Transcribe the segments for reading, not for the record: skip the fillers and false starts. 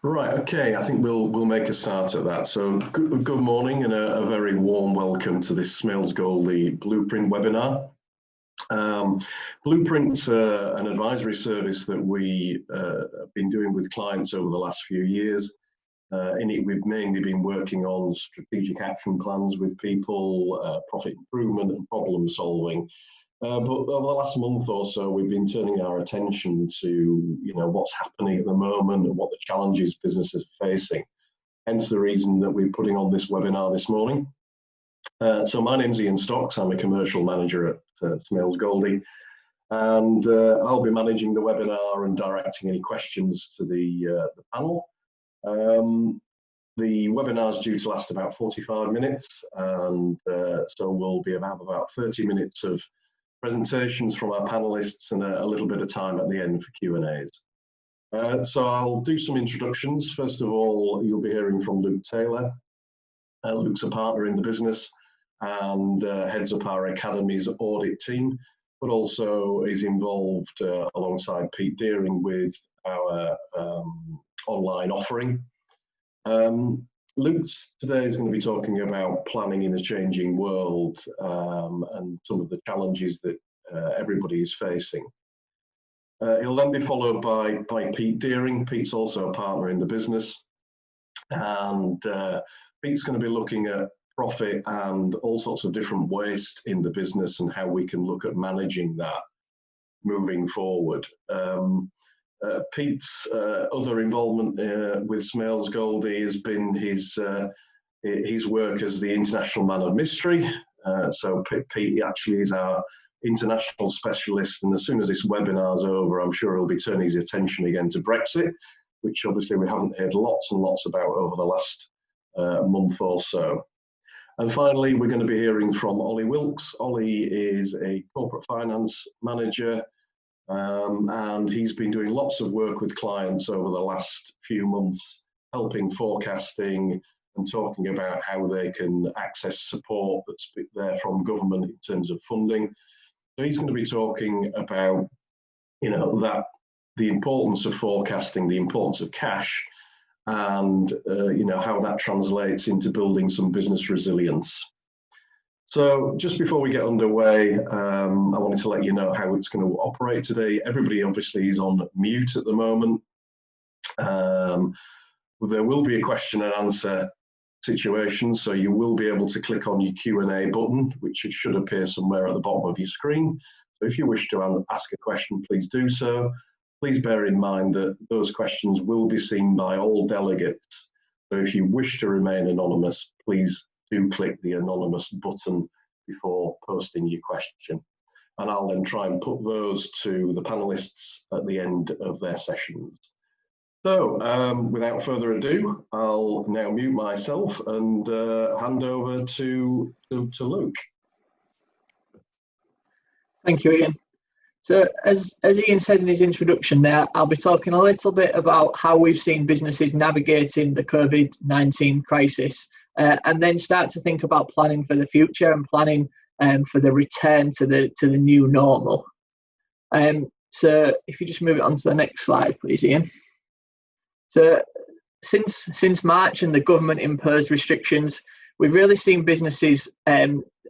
Right, okay, I think we'll make a start at that. So good morning and a very warm welcome to this Smailes Goldie Blueprint webinar. Blueprint's an advisory service that we have been doing with clients over the last few years. In it, we've mainly been working on strategic action plans with people, profit improvement and problem solving. But over the last month or so, we've been turning our attention to, what's happening at the moment and what the challenges businesses are facing. Hence the reason that we're putting on this webinar this morning. So my name's Ian Stocks. I'm a commercial manager at Smailes Goldie, and I'll be managing the webinar and directing any questions to the panel. The webinar is due to last about 45 minutes, and so we'll be about 30 minutes of presentations from our panelists and a little bit of time at the end for Q&As. So I'll do some introductions. First of all, you'll be hearing from Luke Taylor. Luke's a partner in the business and heads up our Academy's audit team, but also is involved alongside Pete Deering with our online offering. Luke today is going to be talking about planning in a changing world and some of the challenges that everybody is facing. He'll then be followed by Pete Deering. Pete's also a partner in the business, and Pete's going to be looking at profit and all sorts of different waste in the business and how we can look at managing that moving forward. Pete's other involvement with Smailes Goldie has been his work as the international man of mystery. So Pete actually is our international specialist, and as soon as this webinar's over, I'm sure he'll be turning his attention again to Brexit, which obviously we haven't heard lots and lots about over the last month or so. And finally, we're going to be hearing from Ollie Wilkes. Ollie is a corporate finance manager, and he's been doing lots of work with clients over the last few months, helping forecasting and talking about how they can access support that's there from government in terms of funding. So he's going to be talking about, the importance of forecasting, the importance of cash, and how that translates into building some business resilience. So just before we get underway, I wanted to let you know how it's going to operate today. Everybody obviously is on mute at the moment. There will be a question and answer situation, so you will be able to click on your Q&A button, which should appear somewhere at the bottom of your screen. So if you wish to ask a question, please do so. Please bear in mind that those questions will be seen by all delegates. So if you wish to remain anonymous, please do click the anonymous button before posting your question. And I'll then try and put those to the panelists at the end of their sessions. So without further ado, I'll now mute myself and hand over to Luke. Thank you, Ian. So as Ian said in his introduction there, I'll be talking a little bit about how we've seen businesses navigating the COVID-19 crisis, and then start to think about planning for the future and planning for the return to the new normal. So if you just move it on to the next slide, please, Ian. So since March and the government imposed restrictions, we've really seen businesses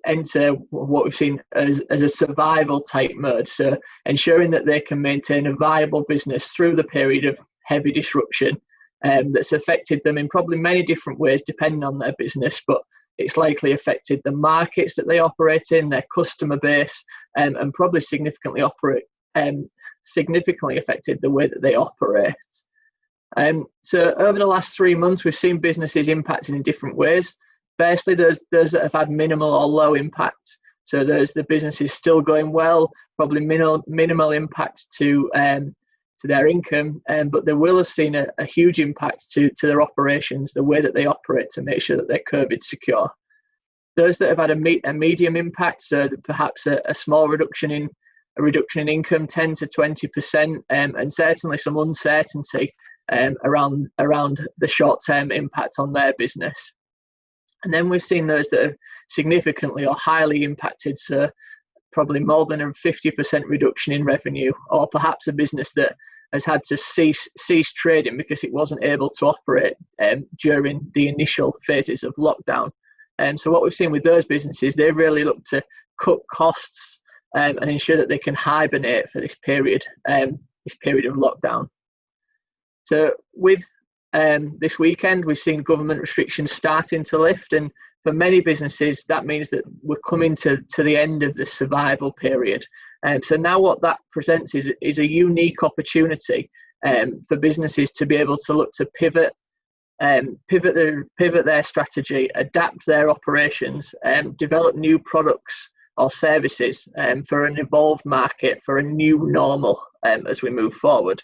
enter what we've seen as a survival type mode. So ensuring that they can maintain a viable business through the period of heavy disruption that's affected them in probably many different ways depending on their business, but it's likely affected the markets that they operate in, their customer base, and probably significantly affected the way that they operate. So over the last 3 months, we've seen businesses impacted in different ways. Firstly, there's those that have had minimal or low impact. So there's the businesses still going well, probably minimal impact to their income, but they will have seen a huge impact to their operations, the way that they operate to make sure that they're COVID secure. Those that have had a medium impact, so perhaps a small reduction in income, 10 to 20%, and certainly some uncertainty around the short-term impact on their business. And then we've seen those that have significantly or highly impacted, so probably more than a 50% reduction in revenue, or perhaps a business that has had to cease trading because it wasn't able to operate during the initial phases of lockdown. So what we've seen with those businesses, they've really looked to cut costs and ensure that they can hibernate for this period of lockdown. So with this weekend, we've seen government restrictions starting to lift, and for many businesses, that means that we're coming to the end of the survival period. So now what that presents is a unique opportunity for businesses to be able to look to pivot their strategy, adapt their operations, develop new products or services for an evolved market, for a new normal as we move forward.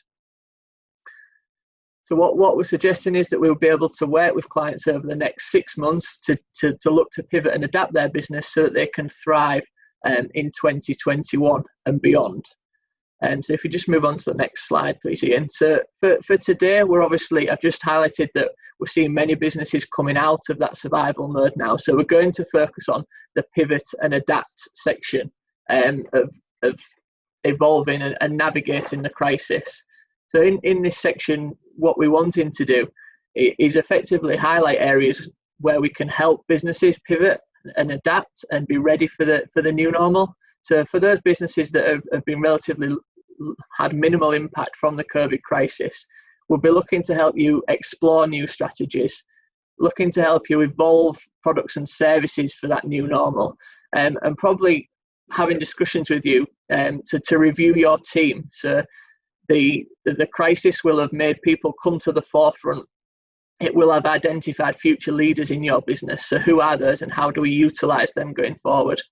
So what we're suggesting is that we'll be able to work with clients over the next 6 months to look to pivot and adapt their business so that they can thrive in 2021 and beyond. So if you just move on to the next slide, please, Ian. So for today, I've just highlighted that we're seeing many businesses coming out of that survival mode now. So we're going to focus on the pivot and adapt section of evolving and navigating the crisis. So in this section, what we're wanting to do is effectively highlight areas where we can help businesses pivot and adapt and be ready for the new normal. So for those businesses that have been relatively had minimal impact from the COVID crisis, we'll be looking to help you explore new strategies, looking to help you evolve products and services for that new normal, and probably having discussions with you to review your team. So the crisis will have made people come to the forefront. It will have identified future leaders in your business. So who are those and how do we utilize them going forward?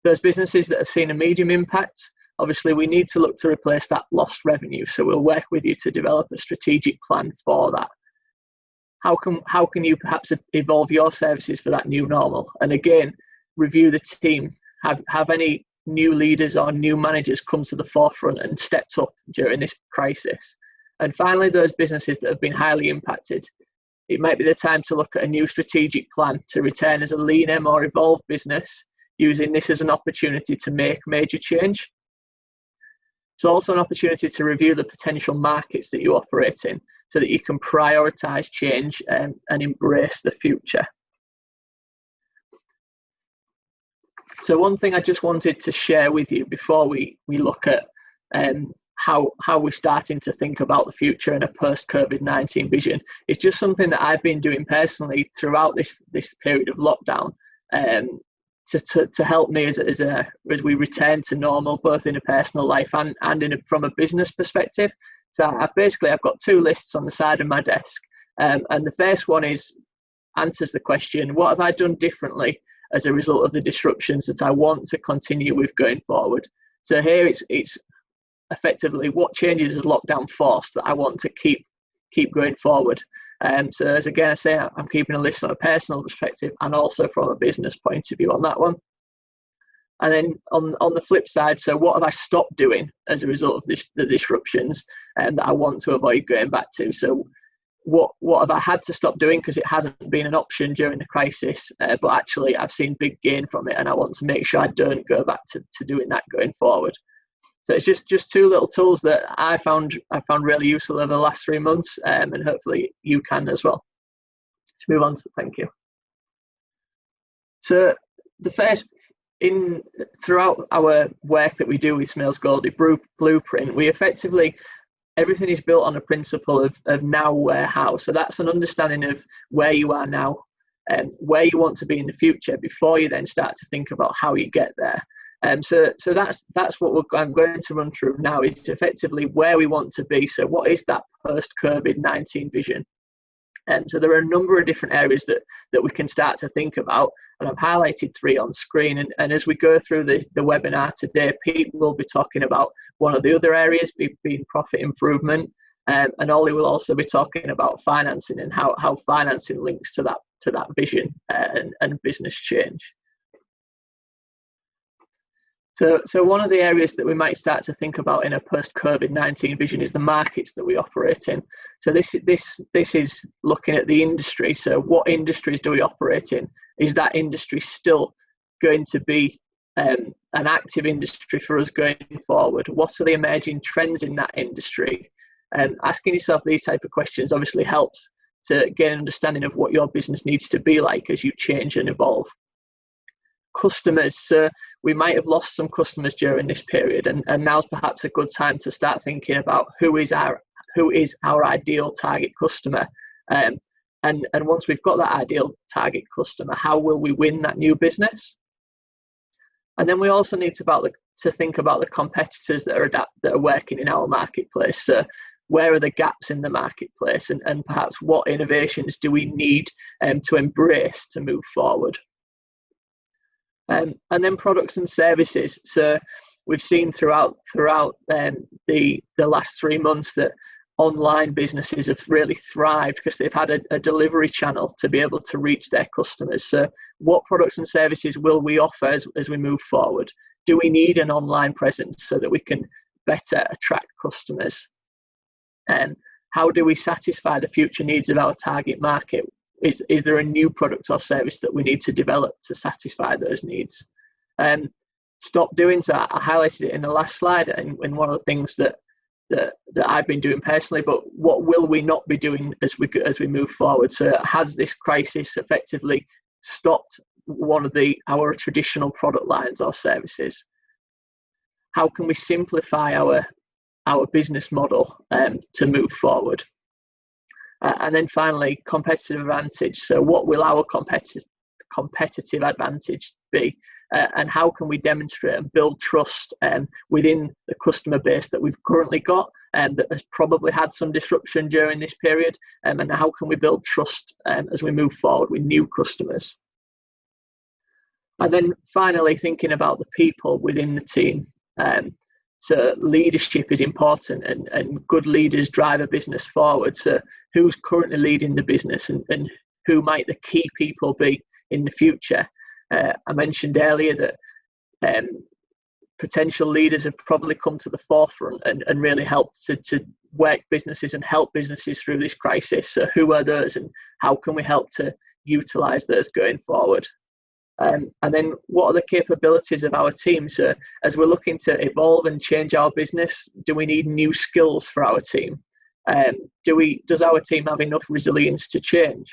Those businesses that have seen a medium impact, obviously we need to look to replace that lost revenue. So we'll work with you to develop a strategic plan for that. How can you perhaps evolve your services for that new normal? And again, review the team. Have any new leaders or new managers come to the forefront and stepped up during this crisis? And finally, those businesses that have been highly impacted, it might be the time to look at a new strategic plan to return as a leaner, more evolved business, using this as an opportunity to make major change. It's also an opportunity to review the potential markets that you operate in so that you can prioritize change and embrace the future. So one thing I just wanted to share with you before we look at how we're starting to think about the future in a post-COVID-19 vision is just something that I've been doing personally throughout this period of lockdown to help me as we return to normal, both in a personal life and from a business perspective. So I've got 2 lists on the side of my desk, and the first one answers the question, what have I done differently as a result of the disruptions that I want to continue with going forward? So here it's effectively what changes has lockdown forced that I want to keep going forward. So as again I say, I'm keeping a list from a personal perspective and also from a business point of view on that one. And then on the flip side, so what have I stopped doing as a result of the disruptions that I want to avoid going back to? So what have I had to stop doing because it hasn't been an option during the crisis, but actually I've seen big gain from it and I want to make sure I don't go back to doing that going forward. So it's just 2 little tools that I found really useful over the last 3 months, and hopefully you can as well. Let's move on. Thank you. So the first, throughout our work that we do with Smailes Goldie Blueprint, we effectively, everything is built on a principle of now, where, how. So that's an understanding of where you are now and where you want to be in the future before you then start to think about how you get there. So that's what I'm going to run through now, is effectively where we want to be. So what is that post-COVID-19 vision? So there are a number of different areas that we can start to think about, and I've highlighted 3 on screen. And as we go through the webinar today, Pete will be talking about one of the other areas, being profit improvement, and Ollie will also be talking about financing and how financing links to that vision and business change. So one of the areas that we might start to think about in a post-COVID-19 vision is the markets that we operate in. So this is looking at the industry. So what industries do we operate in? Is that industry still going to be an active industry for us going forward? What are the emerging trends in that industry? Asking yourself these type of questions obviously helps to get an understanding of what your business needs to be like as you change and evolve. Customers, so we might have lost some customers during this period, and now's perhaps a good time to start thinking about who is our ideal target customer, and once we've got that ideal target customer, how will we win that new business? And then we also need to think about the competitors that are working in our marketplace. So where are the gaps in the marketplace, and perhaps what innovations do we need to embrace to move forward? And then products and services. So we've seen throughout the last 3 months that online businesses have really thrived because they've had a delivery channel to be able to reach their customers. So what products and services will we offer as we move forward? Do we need an online presence so that we can better attract customers? And how do we satisfy the future needs of our target market? Is there a new product or service that we need to develop to satisfy those needs? Stop doing so. I highlighted it in the last slide, and one of the things that I've been doing personally, but what will we not be doing as we move forward? So has this crisis effectively stopped one of our traditional product lines or services? How can we simplify our business model to move forward? And then finally, competitive advantage. So what will our competitive advantage be? And how can we demonstrate and build trust within the customer base that we've currently got and that has probably had some disruption during this period? And how can we build trust as we move forward with new customers? And then finally, thinking about the people within the team. So leadership is important, and good leaders drive a business forward. So who's currently leading the business, and who might the key people be in the future? I mentioned earlier that potential leaders have probably come to the forefront and really helped to work businesses and help businesses through this crisis. So who are those, and how can we help to utilise those going forward? And then what are the capabilities of our team? So as we're looking to evolve and change our business, do we need new skills for our team? Does our team have enough resilience to change?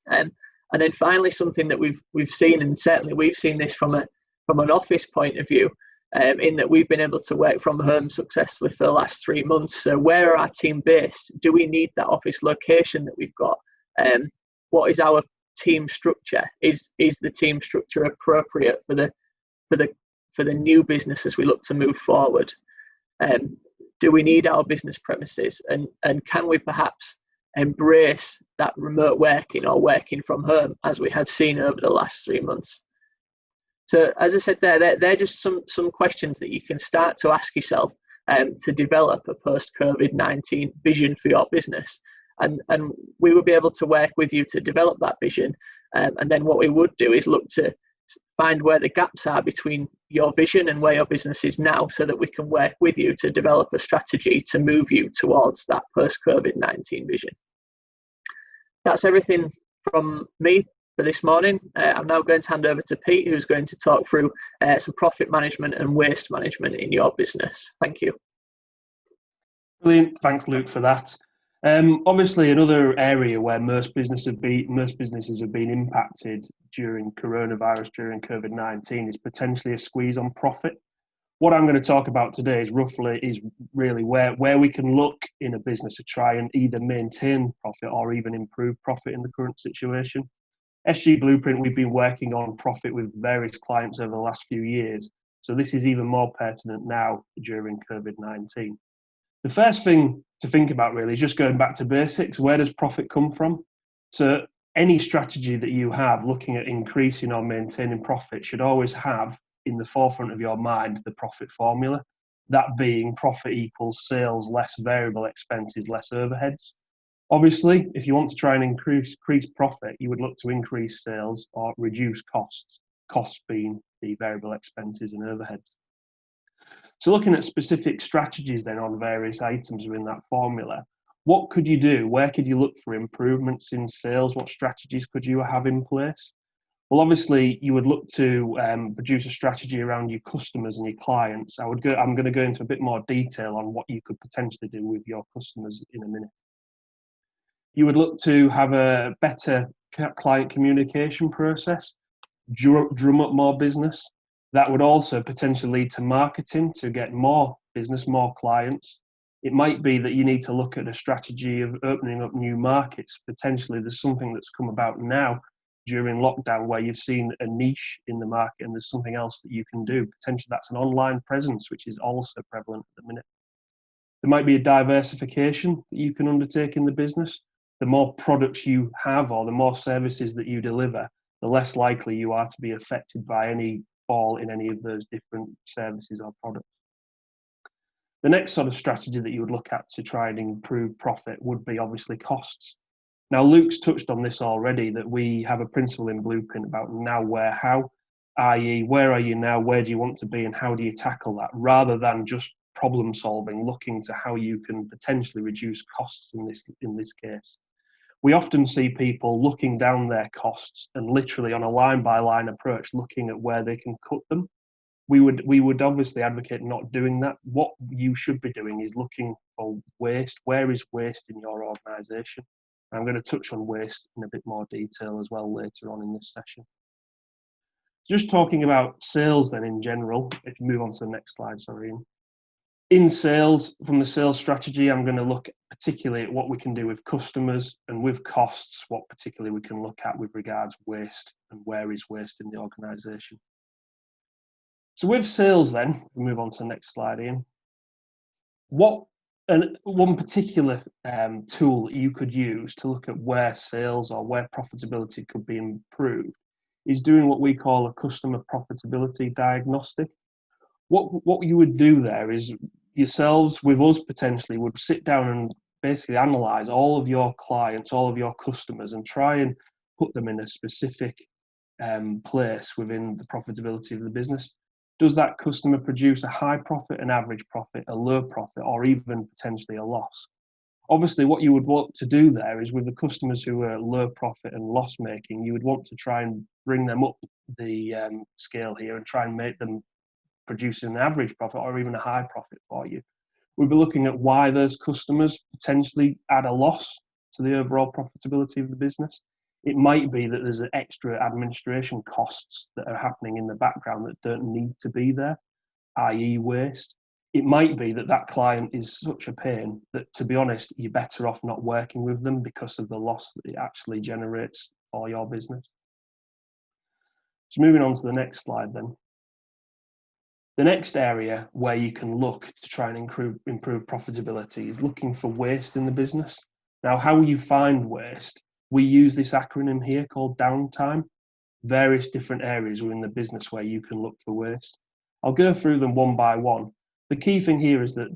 And then finally, something that we've seen, and certainly we've seen this from an office point of view, in that we've been able to work from home successfully for the last 3 months. So where are our team based? Do we need that office location that we've got? What is our team structure? Is the team structure appropriate for the new business as we look to move forward? Do we need our business premises, and can we perhaps embrace that remote working or working from home as we have seen over the last 3 months? So as I said they're just some questions that you can start to ask yourself to develop a post-COVID-19 vision for your business. And we will be able to work with you to develop that vision. And then what we would do is look to find where the gaps are between your vision and where your business is now, so that we can work with you to develop a strategy to move you towards that post-COVID-19 vision. That's everything from me for this morning. I'm now going to hand over to Pete, who's going to talk through some profit management and waste management in your business. Thank you. Brilliant. Thanks, Luke, for that. Obviously, another area where most businesses have been impacted during coronavirus, during COVID-19, is potentially a squeeze on profit. What I'm going to talk about today is really where we can look in a business to try and either maintain profit or even improve profit in the current situation. SG Blueprint, we've been working on profit with various clients over the last few years, so this is even more pertinent now during COVID-19. The first thing to think about really is just going back to basics. Where does profit come from? So any strategy that you have looking at increasing or maintaining profit should always have in the forefront of your mind the profit formula. That being profit equals sales less variable expenses less overheads. Obviously, if you want to try and increase profit, you would look to increase sales or reduce costs, costs being the variable expenses and overheads. So looking at specific strategies then on various items within that formula, what could you do? Where could you look for improvements in sales? What strategies could you have in place? Well, obviously, you would look to produce a strategy around your customers and your clients. I'm going to go into a bit more detail on what you could potentially do with your customers in a minute. You would look to have a better client communication process, drum up more business. That would also potentially lead to marketing to get more business, more clients. It might be that you need to look at a strategy of opening up new markets. Potentially, there's something that's come about now during lockdown where you've seen a niche in the market and there's something else that you can do. Potentially that's an online presence, which is also prevalent at the minute. There might be a diversification that you can undertake in the business. The more products you have or the more services that you deliver, the less likely you are to be affected by any fall in any of those different services or products. The next sort of strategy that you would look at to try and improve profit would be obviously costs. Now, Luke's touched on this already, that we have a principle in Blueprint about now, where, how, i.e. where are you now, where do you want to be, and how do you tackle that, rather than just problem solving, looking to how you can potentially reduce costs in this case. We often see people looking down their costs and literally on a line by line approach, looking at where they can cut them. We would obviously advocate not doing that. What you should be doing is looking for waste. Where is waste in your organisation? I'm going to touch on waste in a bit more detail as well later on in this session. Just talking about sales then in general, if you move on to the next slide, sorry. In sales, from the sales strategy, I'm going to look particularly at what we can do with customers and with costs, what particularly we can look at with regards to waste and where is waste in the organisation. So with sales then, we move on to the next slide, Ian. One particular tool that you could use to look at where sales or where profitability could be improved is doing what we call a customer profitability diagnostic. What you would do there is yourselves, with us potentially, would sit down and basically analyse all of your clients, all of your customers, and try and put them in a specific place within the profitability of the business. Does that customer produce a high profit, an average profit, a low profit, or even potentially a loss? Obviously, what you would want to do there is with the customers who are low profit and loss making, you would want to try and bring them up the scale here and try and make them produce an average profit or even a high profit for you. We'll be looking at why those customers potentially add a loss to the overall profitability of the business. It might be that there's extra administration costs that are happening in the background that don't need to be there, i.e. waste. It might be that that client is such a pain that, to be honest, you're better off not working with them because of the loss that it actually generates for your business. So moving on to the next slide then. The next area where you can look to try and improve profitability is looking for waste in the business. Now, how you find waste, we use this acronym here called Downtime, various different areas within the business where you can look for waste. I'll go through them one by one. The key thing here is that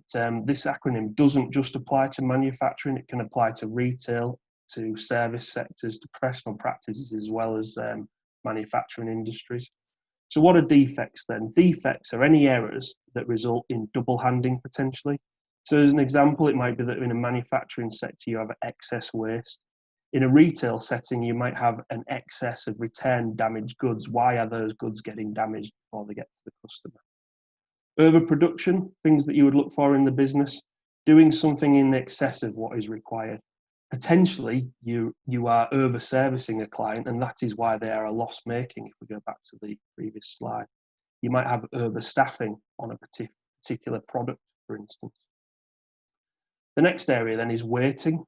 this acronym doesn't just apply to manufacturing, it can apply to retail, to service sectors, to professional practices, as well as manufacturing industries. So what are defects then? Defects are any errors that result in double handing potentially. So as an example, it might be that in a manufacturing sector you have excess waste. In a retail setting, you might have an excess of returned damaged goods. Why are those goods getting damaged before they get to the customer? Overproduction, things that you would look for in the business, doing something in excess of what is required. Potentially, you are over-servicing a client, and that is why they are a loss-making, if we go back to the previous slide. You might have overstaffing on a particular product, for instance. The next area then is waiting.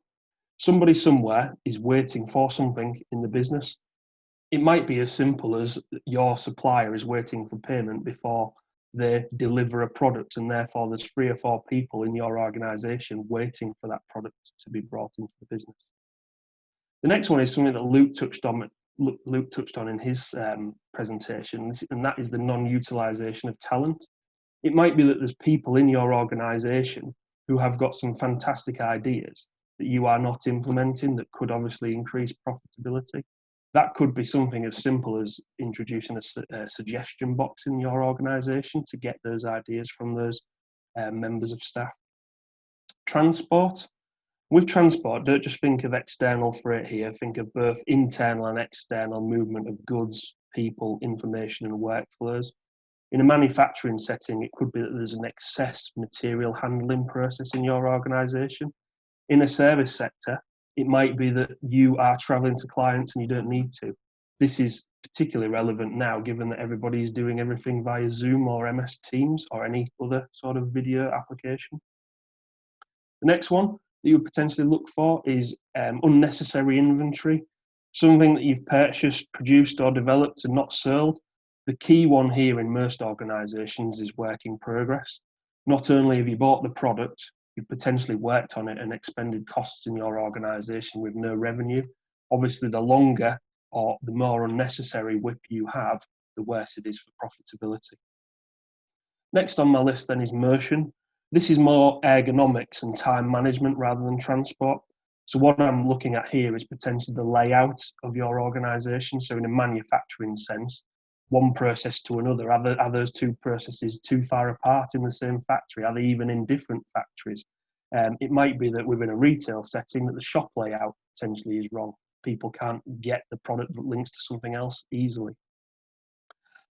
Somebody somewhere is waiting for something in the business. It might be as simple as your supplier is waiting for payment before they deliver a product, and therefore there's 3 or 4 people in your organisation waiting for that product to be brought into the business. The next one is something that Luke touched on in his presentation, and that is the non-utilisation of talent. It might be that there's people in your organisation who have got some fantastic ideas that you are not implementing that could obviously increase profitability. That could be something as simple as introducing a suggestion box in your organisation to get those ideas from those members of staff. Transport. With transport, don't just think of external freight here, think of both internal and external movement of goods, people, information and workflows. In a manufacturing setting, it could be that there's an excess material handling process in your organisation. In a service sector, it might be that you are travelling to clients and you don't need to. This is particularly relevant now, given that everybody is doing everything via Zoom or MS Teams or any other sort of video application. The next one that you would potentially look for is unnecessary inventory, something that you've purchased, produced or developed and not sold. The key one here in most organisations is work in progress. Not only have you bought the product, you've potentially worked on it and expended costs in your organisation with no revenue. Obviously, the longer or the more unnecessary WIP you have, the worse it is for profitability. Next on my list then is motion. This is more ergonomics and time management rather than transport. So what I'm looking at here is potentially the layout of your organisation. So in a manufacturing sense, one process to another, are those two processes too far apart in the same factory? Are they even in different factories? It might be that within a retail setting that the shop layout potentially is wrong. People can't get the product that links to something else easily.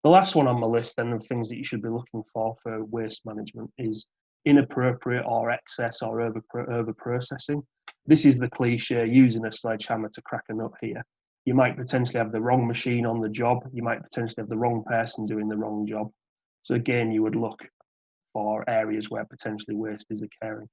The last one on my list then of things that you should be looking for waste management is inappropriate or excess or over processing. This is the cliche, using a sledgehammer to crack a nut here. You might potentially have the wrong machine on the job. You might potentially have the wrong person doing the wrong job. So again, you would look for areas where potentially waste is occurring.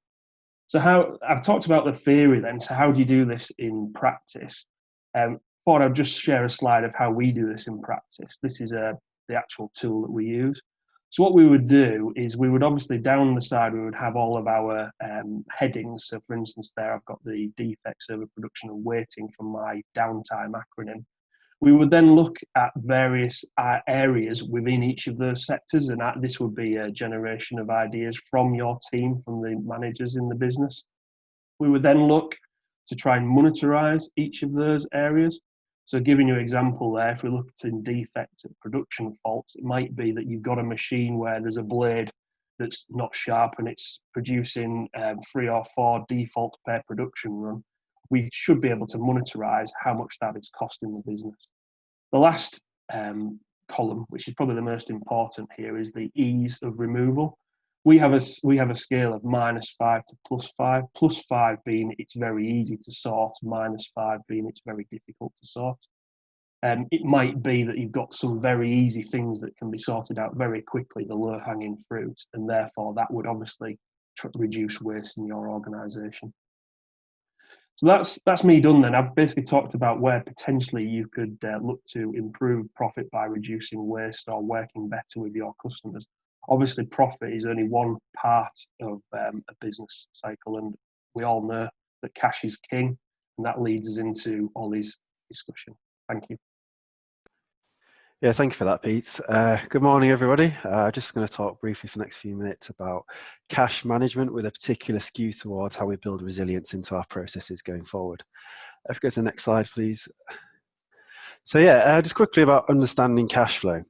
So I've talked about the theory then. So how do you do this in practice? Thought I'd just share a slide of how we do this in practice. This is the actual tool that we use. So what we would do is we would obviously down the side, we would have all of our headings. So for instance, there I've got the defects, overproduction and waiting from my Downtime acronym. We would then look at various areas within each of those sectors, and this would be a generation of ideas from your team, from the managers in the business. We would then look to try and monetize each of those areas. So giving you an example there, if we look at defects and production faults, it might be that you've got a machine where there's a blade that's not sharp and it's producing 3 or 4 defaults per production run. We should be able to monetize how much that is costing the business. The last column, which is probably the most important here, is the ease of removal. We have a scale of -5 to +5. +5 being it's very easy to sort, -5 being it's very difficult to sort. It might be that you've got some very easy things that can be sorted out very quickly, the low-hanging fruit, and therefore that would obviously reduce waste in your organisation. So that's me done then. I've basically talked about where potentially you could look to improve profit by reducing waste or working better with your customers. Obviously, profit is only one part of a business cycle, and we all know that cash is king, and that leads us into Ollie's discussion. Thank you. Yeah, thank you for that, Pete. Good morning, everybody. Just going to talk briefly for the next few minutes about cash management with a particular skew towards how we build resilience into our processes going forward. If we go to the next slide, please. So yeah, just quickly about understanding cash flow.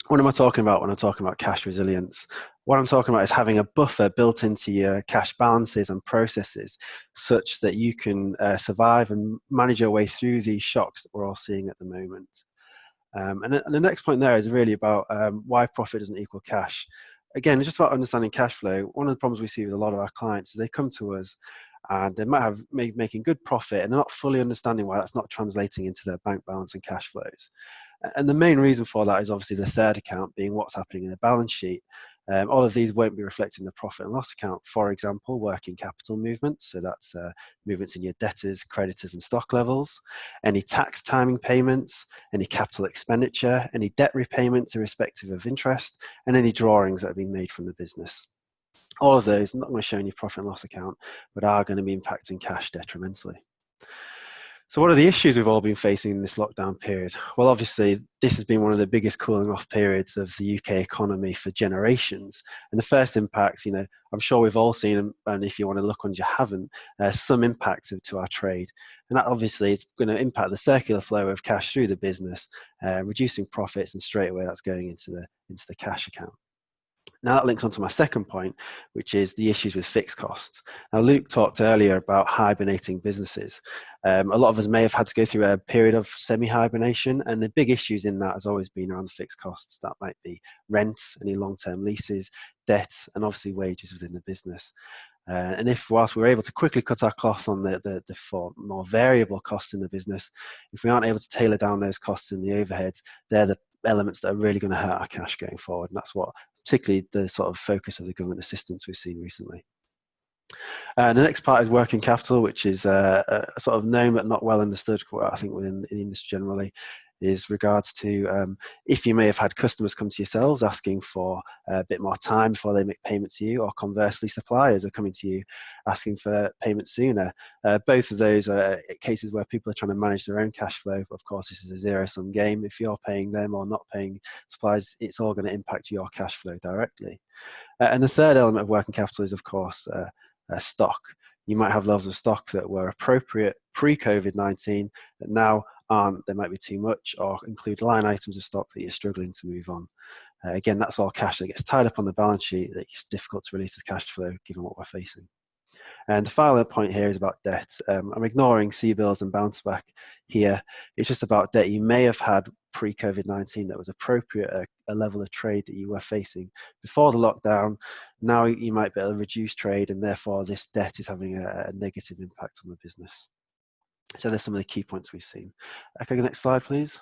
What am I talking about when I'm talking about cash resilience? What I'm talking about is having a buffer built into your cash balances and processes such that you can survive and manage your way through these shocks that we're all seeing at the moment. And the next point there is really about why profit doesn't equal cash. Again, it's just about understanding cash flow. One of the problems we see with a lot of our clients is they come to us and they might have making good profit and they're not fully understanding why that's not translating into their bank balance and cash flows. And the main reason for that is obviously the third account being what's happening in the balance sheet. All of these won't be reflected in the profit and loss account. For example, working capital movements. So that's movements in your debtors, creditors and stock levels. Any tax timing payments, any capital expenditure, any debt repayments irrespective of interest, and any drawings that have been made from the business. All of those, I'm not going to show in your profit and loss account, but are going to be impacting cash detrimentally. So what are the issues we've all been facing in this lockdown period? Well, obviously, this has been one of the biggest cooling off periods of the UK economy for generations. And the first impacts, I'm sure we've all seen, and if you want to look on, you haven't, some impact to our trade. And that obviously is going to impact the circular flow of cash through the business, reducing profits, and straight away that's going into the cash account. Now that links onto my second point, which is the issues with fixed costs. Now, Luke talked earlier about hibernating businesses. A lot of us may have had to go through a period of semi-hibernation, and the big issues in that has always been around fixed costs. That might be rents, any long-term leases, debts, and obviously wages within the business. And if whilst we're able to quickly cut our costs on the more variable costs in the business, if we aren't able to tailor down those costs in the overheads, they're the elements that are really going to hurt our cash going forward. And that's what particularly the sort of focus of the government assistance we've seen recently. The next part is working capital, which is a sort of known but not well understood, I think, within the industry generally, is regards to if you may have had customers come to yourselves asking for a bit more time before they make payment to you, or conversely suppliers are coming to you asking for payment sooner. Both of those are cases where people are trying to manage their own cash flow. Of course, this is a zero-sum game. If you're paying them or not paying suppliers, it's all going to impact your cash flow directly. And the third element of working capital is, of course, stock. You might have levels of stock that were appropriate pre-COVID-19 that now aren't. They might be too much, or include line items of stock that you're struggling to move on. Again, that's all cash that gets tied up on the balance sheet that it's difficult to release the cash flow given what we're facing. And the final point here is about debt. I'm ignoring CBILS and bounce back here. It's just about debt you may have had pre-COVID-19 that was appropriate, a level of trade that you were facing before the lockdown. Now you might be able to reduce trade, and therefore this debt is having a negative impact on the business. So there's some of the key points we've seen. Can I go next slide, please?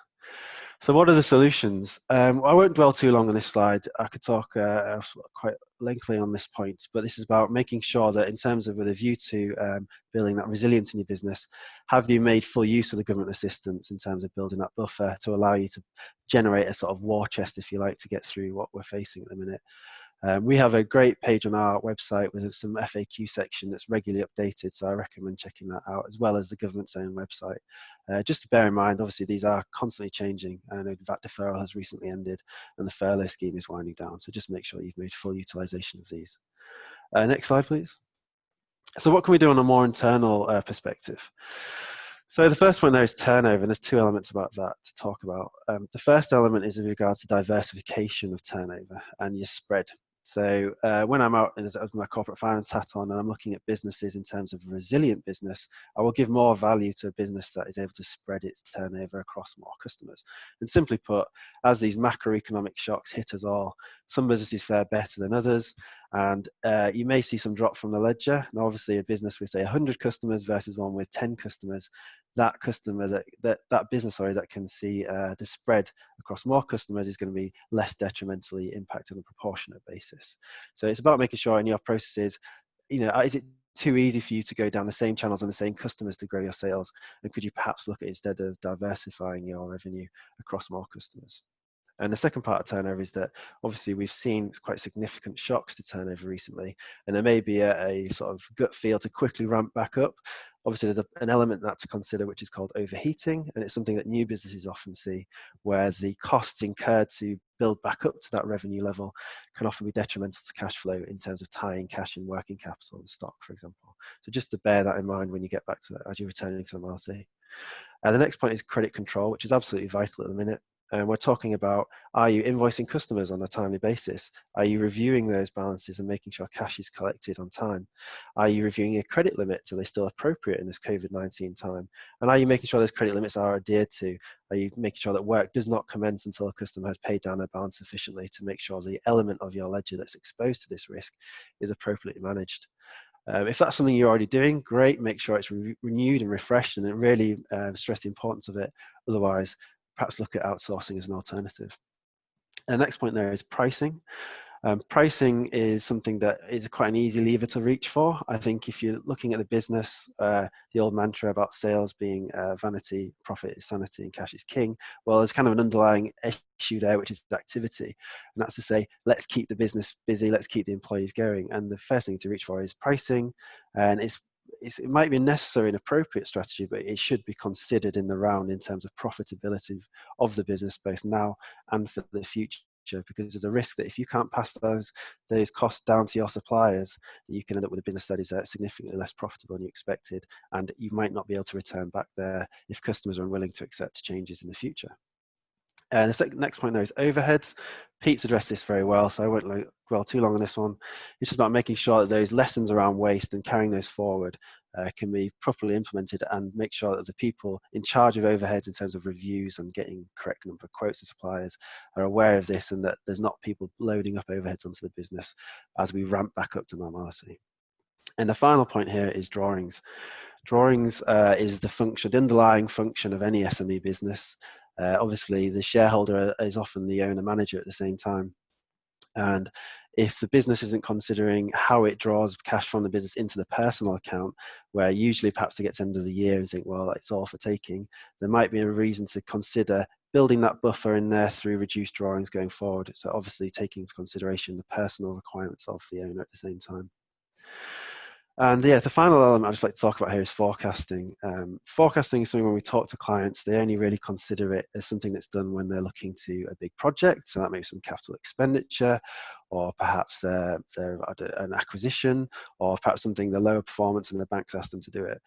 So what are the solutions? I won't dwell too long on this slide. I could talk quite lengthily on this point, but this is about making sure that in terms of with a view to building that resilience in your business, have you made full use of the government assistance in terms of building that buffer to allow you to generate a sort of war chest, if you like, to get through what we're facing at the minute. We have a great page on our website with some FAQ section that's regularly updated, so I recommend checking that out, as well as the government's own website. Just to bear in mind, obviously these are constantly changing. I know VAT deferral has recently ended and the furlough scheme is winding down, so just make sure you've made full utilisation of these. Next slide, please. So what can we do on a more internal perspective? So the first one there is turnover, and there's two elements about that to talk about. The first element is in regards to diversification of turnover and your spread. So when I'm out with my corporate finance hat on and I'm looking at businesses in terms of a resilient business, I will give more value to a business that is able to spread its turnover across more customers. And simply put, as these macroeconomic shocks hit us all, some businesses fare better than others, and you may see some drop from the ledger. And obviously a business with say 100 customers versus one with 10 customers, that customer that business that can see the spread across more customers is going to be less detrimentally impacted on a proportionate basis. So it's about making sure in your processes, is it too easy for you to go down the same channels and the same customers to grow your sales, and could you perhaps look at instead of diversifying your revenue across more customers? And the second part of turnover is that obviously we've seen quite significant shocks to turnover recently, and there may be a sort of gut feel to quickly ramp back up. Obviously, there's an element that to consider, which is called overheating, and it's something that new businesses often see, where the costs incurred to build back up to that revenue level can often be detrimental to cash flow in terms of tying cash in working capital and stock, for example. So just to bear that in mind when you get back to that as you're returning to normality. The next point is credit control, which is absolutely vital at the minute. And we're talking about, are you invoicing customers on a timely basis? Are you reviewing those balances and making sure cash is collected on time? Are you reviewing your credit limits? Are they still appropriate in this COVID-19 time? And are you making sure those credit limits are adhered to? Are you making sure that work does not commence until a customer has paid down their balance sufficiently to make sure the element of your ledger that's exposed to this risk is appropriately managed? If that's something you're already doing, great, make sure it's renewed and refreshed, and really stress the importance of it. Otherwise, perhaps look at outsourcing as an alternative. And the next point there is pricing. Pricing is something that is quite an easy lever to reach for. I think if you're looking at the business, the old mantra about sales being vanity, profit is sanity, and cash is king, well, there's kind of an underlying issue there, which is activity. And that's to say, let's keep the business busy, let's keep the employees going. And the first thing to reach for is pricing. And it might be a necessary and appropriate strategy, but it should be considered in the round in terms of profitability of the business, both now and for the future. Because there's a risk that if you can't pass those costs down to your suppliers, you can end up with a business that is significantly less profitable than you expected, and you might not be able to return back there if customers are unwilling to accept changes in the future. And the next point there is overheads. Pete's addressed this very well, so I won't dwell too long on this one. It's just about making sure that those lessons around waste and carrying those forward can be properly implemented, and make sure that the people in charge of overheads in terms of reviews and getting correct number of quotes to suppliers are aware of this, and that there's not people loading up overheads onto the business as we ramp back up to normality. And the final point here is drawings. Drawings is the underlying function of any SME business. Obviously, the shareholder is often the owner-manager at the same time. And if the business isn't considering how it draws cash from the business into the personal account, where usually perhaps it gets end of the year and think, well, it's all for taking, there might be a reason to consider building that buffer in there through reduced drawings going forward. So obviously taking into consideration the personal requirements of the owner at the same time. And yeah, the final element I'd just like to talk about here is forecasting. Forecasting is something when we talk to clients, they only really consider it as something that's done when they're looking to a big project. So that may be some capital expenditure, or perhaps they're an acquisition, or perhaps something the lower performance and the bank's asked them to do it.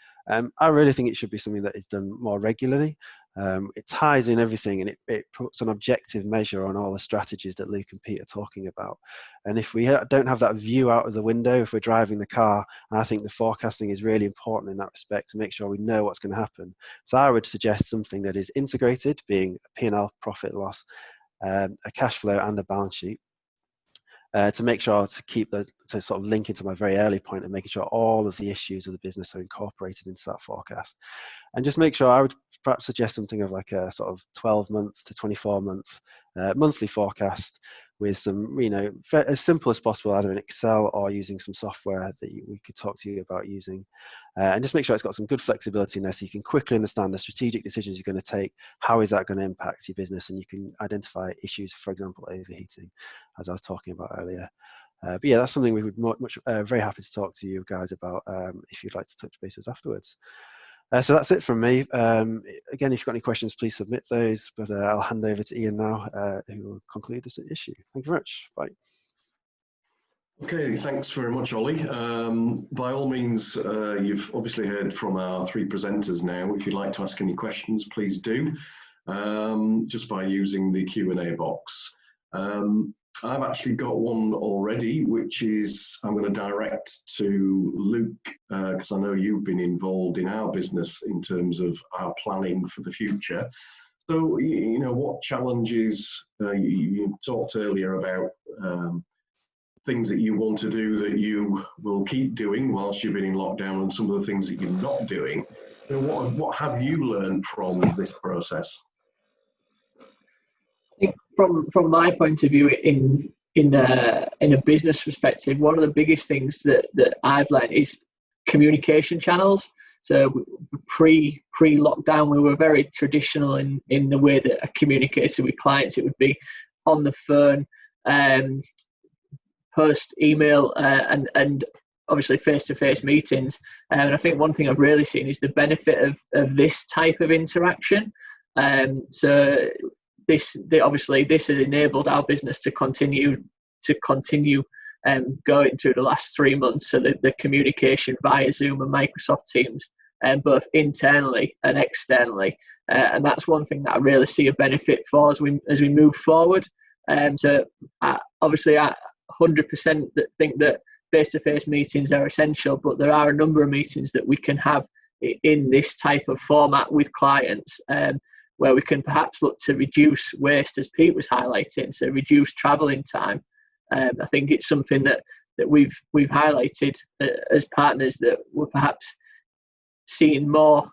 I really think it should be something that is done more regularly. It ties in everything, and it puts an objective measure on all the strategies that Luke and Pete are talking about. And if we don't have that view out of the window, if we're driving the car, I think the forecasting is really important in that respect to make sure we know what's going to happen. So I would suggest something that is integrated, being a P&L, profit, loss, a cash flow and a balance sheet. To make sure to sort of link into my very early point of making sure all of the issues of the business are incorporated into that forecast. And just make sure, I would perhaps suggest something of like a sort of 12-month to 24-month monthly forecast with some, as simple as possible, either in Excel or using some software that we could talk to you about using. And just make sure it's got some good flexibility in there so you can quickly understand the strategic decisions you're going to take. How is that going to impact your business? And you can identify issues, for example, overheating, as I was talking about earlier. But yeah, that's something we would very happy to talk to you guys about if you'd like to touch bases afterwards. So that's it from me. Again, if you've got any questions, please submit those, but I'll hand over to Ian now, who will conclude this issue. Thank you very much. Bye. Okay, thanks very much, Ollie. By all means, you've obviously heard from our three presenters now. If you'd like to ask any questions, please do, just by using the Q&A box. I've actually got one already, which is I'm going to direct to Luke, because I know you've been involved in our business in terms of our planning for the future. So, what challenges, you talked earlier about things that you want to do that you will keep doing whilst you've been in lockdown, and some of the things that you're not doing. What have you learned from this process? I think from my point of view, in a business perspective, one of the biggest things that I've learned is communication channels. So pre-lockdown, we were very traditional in the way that I communicated with clients. It would be on the phone, post email, and obviously face-to-face meetings. And I think one thing I've really seen is the benefit of this type of interaction. So obviously this has enabled our business to continue going through the last 3 months. So the communication via Zoom and Microsoft Teams, both internally and externally, and that's one thing that I really see a benefit for as we move forward. So obviously I 100% think that face-to-face meetings are essential, but there are a number of meetings that we can have in this type of format with clients, where we can perhaps look to reduce waste, as Pete was highlighting, so reduce travelling time. I think it's something that we've highlighted as partners, that we're perhaps seeing more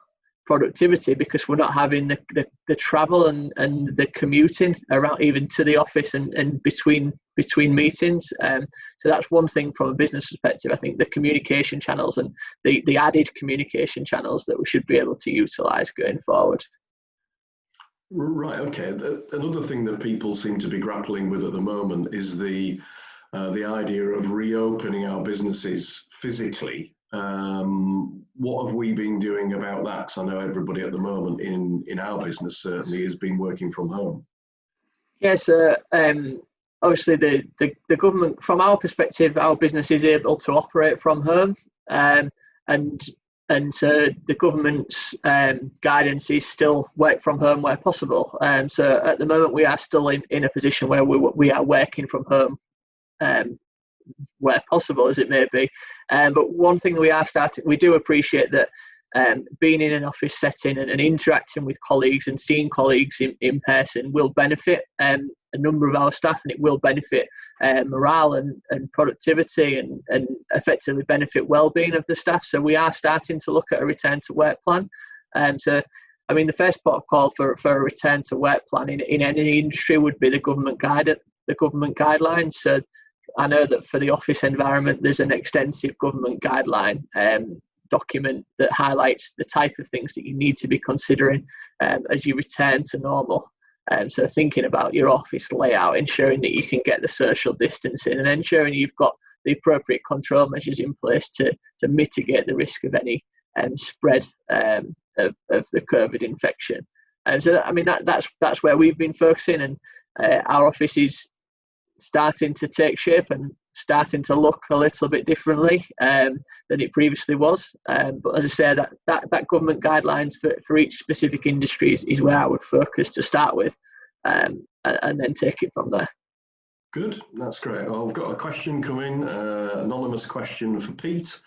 productivity because we're not having the travel and the commuting around even to the office and between meetings. So that's one thing from a business perspective. I think the communication channels and the added communication channels that we should be able to utilise going forward. Right, okay. Another thing that people seem to be grappling with at the moment is the idea of reopening our businesses physically. What have we been doing about that? Because I know everybody at the moment in our business certainly has been working from home. Yes, obviously the government, from our perspective, our business is able to operate from home, and and so the government's guidance is still work from home where possible. So at the moment we are still in a position where we are working from home where possible, as it may be. But one thing we do appreciate that being in an office setting and interacting with colleagues and seeing colleagues in person will benefit a number of our staff, and it will benefit morale and productivity and effectively benefit well-being of the staff. So we are starting to look at a return to work plan. So I mean, the first port of call for a return to work plan in any industry would be the government guidelines. So I know that for the office environment, there's an extensive government guideline document that highlights the type of things that you need to be considering as you return to normal. So thinking about your office layout, ensuring that you can get the social distancing, and ensuring you've got the appropriate control measures in place to mitigate the risk of any spread of the COVID infection. So I mean that's where we've been focusing, and our office is starting to take shape and starting to look a little bit differently than it previously was. But as I said, that government guidelines for each specific industry is where I would focus to start with, and then take it from there. Good, that's great. Well, I've got a question coming, anonymous question for Pete.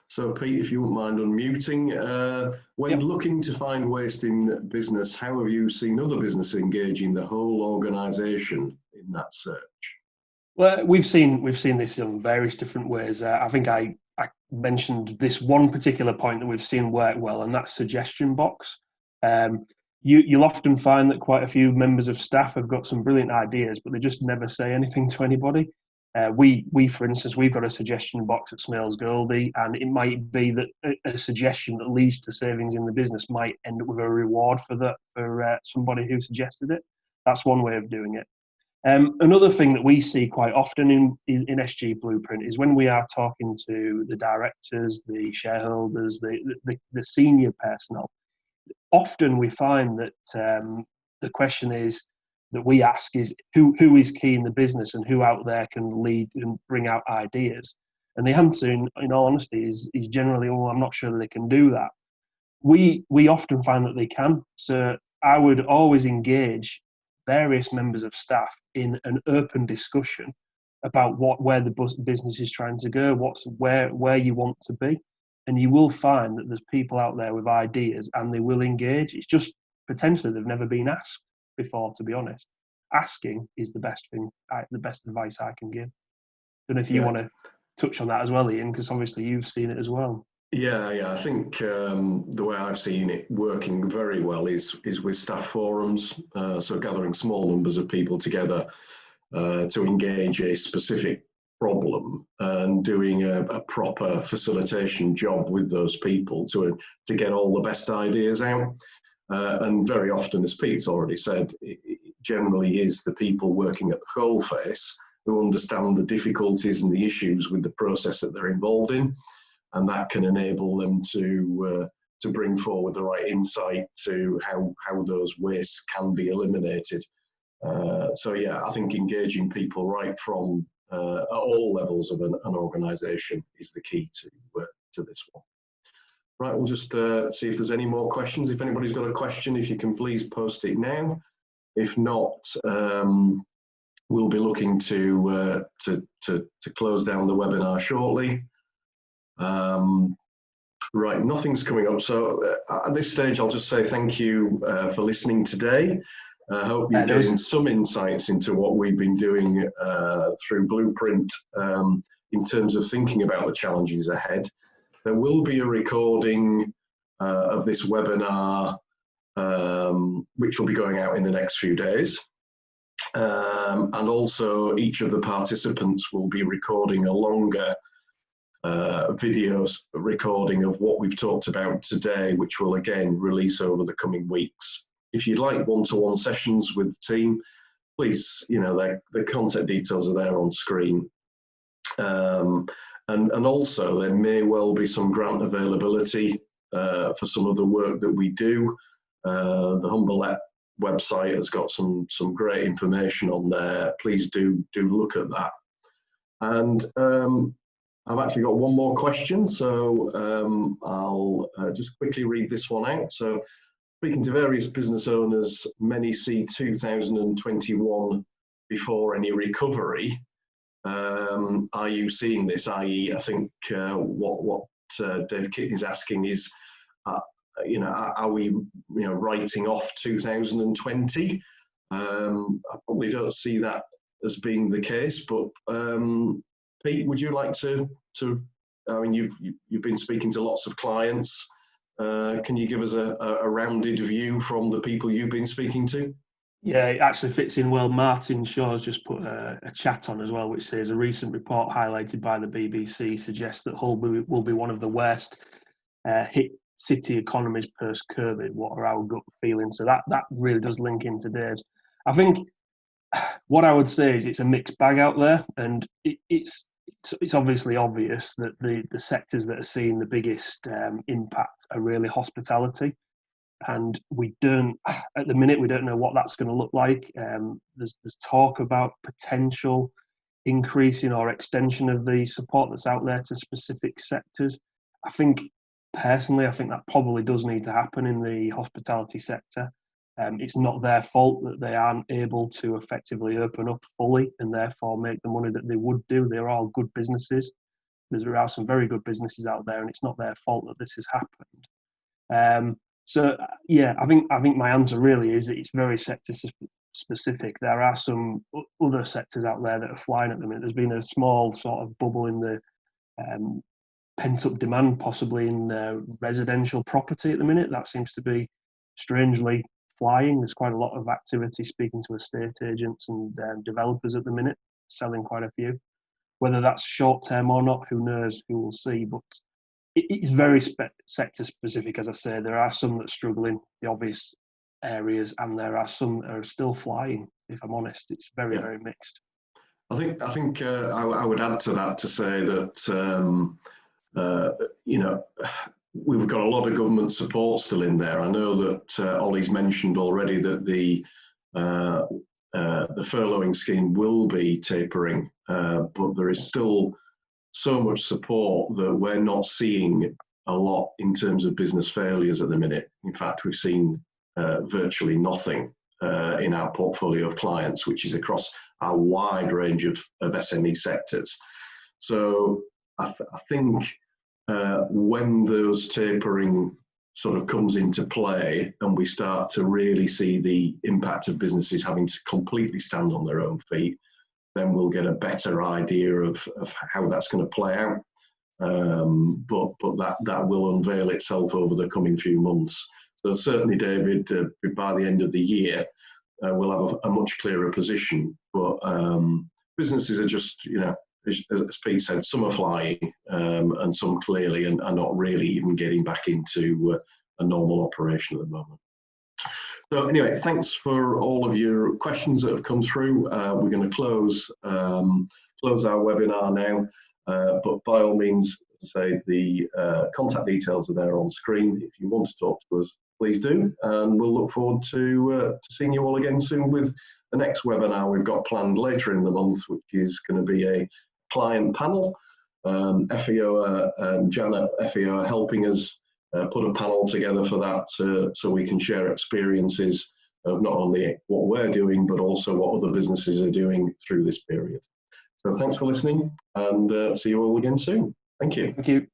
So Pete, if you wouldn't mind unmuting, when looking to find waste in business, how have you seen other businesses engaging the whole organisation in that search? Well, we've seen this in various different ways. I think I mentioned this one particular point that we've seen work well, and that's suggestion box. You'll often find that quite a few members of staff have got some brilliant ideas, but they just never say anything to anybody. We, for instance, we've got a suggestion box at Smailes Goldie, and it might be that a suggestion that leads to savings in the business might end up with a reward for somebody who suggested it. That's one way of doing it. Another thing that we see quite often in SG Blueprint is when we are talking to the directors, the shareholders, the senior personnel. Often we find that the question that we ask is who is key in the business and who out there can lead and bring out ideas. And the answer, in all honesty, is generally, oh, I'm not sure that they can do that. We often find that they can. So I would always engage various members of staff in an open discussion about where the business is trying to go, where you want to be. And you will find that there's people out there with ideas and they will engage. It's just potentially they've never been asked before, to be honest. Asking is the best thing, the best advice I can give. I don't know if you want to touch on that as well, Ian, because obviously you've seen it as well. Yeah. I think the way I've seen it working very well is with staff forums. So gathering small numbers of people together to engage a specific problem and doing a proper facilitation job with those people to get all the best ideas out. And very often, as Pete's already said, it generally is the people working at the coalface who understand the difficulties and the issues with the process that they're involved in, and that can enable them to bring forward the right insight to how those wastes can be eliminated. So yeah, I think engaging people right from at all levels of an organisation is the key to this one. Right, we'll just see if there's any more questions. If anybody's got a question, if you can please post it now. If not, we'll be looking to close down the webinar shortly. Right, nothing's coming up. So at this stage, I'll just say thank you for listening today. I hope you've gained some insights into what we've been doing through Blueprint in terms of thinking about the challenges ahead. There will be a recording of this webinar, which will be going out in the next few days. And also each of the participants will be recording a longer video recording of what we've talked about today, which will again release over the coming weeks. If you'd like one-to-one sessions with the team, please, the contact details are there on screen. And also there may well be some grant availability for some of the work that we do. The Humberlet website has got some great information on there. Please do look at that. And I've actually got one more question, so I'll just quickly read this one out. So, speaking to various business owners, many see 2021 before any recovery. Are you seeing this? I.e., I think what Dave Kitten is asking is, are we writing off 2020? I probably don't see that as being the case, but Pete, would you like to? I mean, you've been speaking to lots of clients. Can you give us a rounded view from the people you've been speaking to? Yeah, it actually fits in well. Martin Shaw's just put a chat on as well, which says a recent report highlighted by the BBC suggests that Hull will be one of the worst hit city economies post-COVID. What are our gut feelings? So that really does link into Dave's. I think what I would say is it's a mixed bag out there, and it's obviously obvious that the sectors that are seeing the biggest impact are really hospitality. And at the minute, we don't know what that's going to look like. There's talk about potential increasing or extension of the support that's out there to specific sectors. Personally, I think that probably does need to happen in the hospitality sector. It's not their fault that they aren't able to effectively open up fully and therefore make the money that they would do. They're all good businesses. There are some very good businesses out there, and it's not their fault that this has happened. So yeah, I think my answer really is that it's very sector specific. There are some other sectors out there that are flying at the minute. There's been a small sort of bubble in the pent-up demand, possibly in residential property at the minute. That seems to be strangely flying. There's quite a lot of activity speaking to estate agents and developers at the minute, selling quite a few. Whether that's short-term or not, who knows, who will see. But it's very sector specific, as I say. There are some that are struggling, the obvious areas, and there are some that are still flying, if I'm honest. It's very, very mixed. I think I would add to that to say that we've got a lot of government support still in there. I know that Ollie's mentioned already that the furloughing scheme will be tapering, but there is still so much support that we're not seeing a lot in terms of business failures at the minute. In fact, we've seen virtually nothing in our portfolio of clients, which is across a wide range of SME sectors. So I think when those tapering sort of comes into play and we start to really see the impact of businesses having to completely stand on their own feet, then we'll get a better idea of how that's going to play out. But that will unveil itself over the coming few months. So certainly, David, by the end of the year, we'll have a much clearer position. But businesses are just, as Pete said, some are flying and some clearly are not really even getting back into a normal operation at the moment. So anyway, thanks for all of your questions that have come through. We're going to close our webinar now, but by all means, as I say, the contact details are there on screen. If you want to talk to us, please do, and we'll look forward to seeing you all again soon with the next webinar we've got planned later in the month, which is going to be a client panel. FEO and Janet FEO are helping us put a panel together for that so we can share experiences of not only what we're doing, but also what other businesses are doing through this period. So thanks for listening, and see you all again soon. Thank you. Thank you.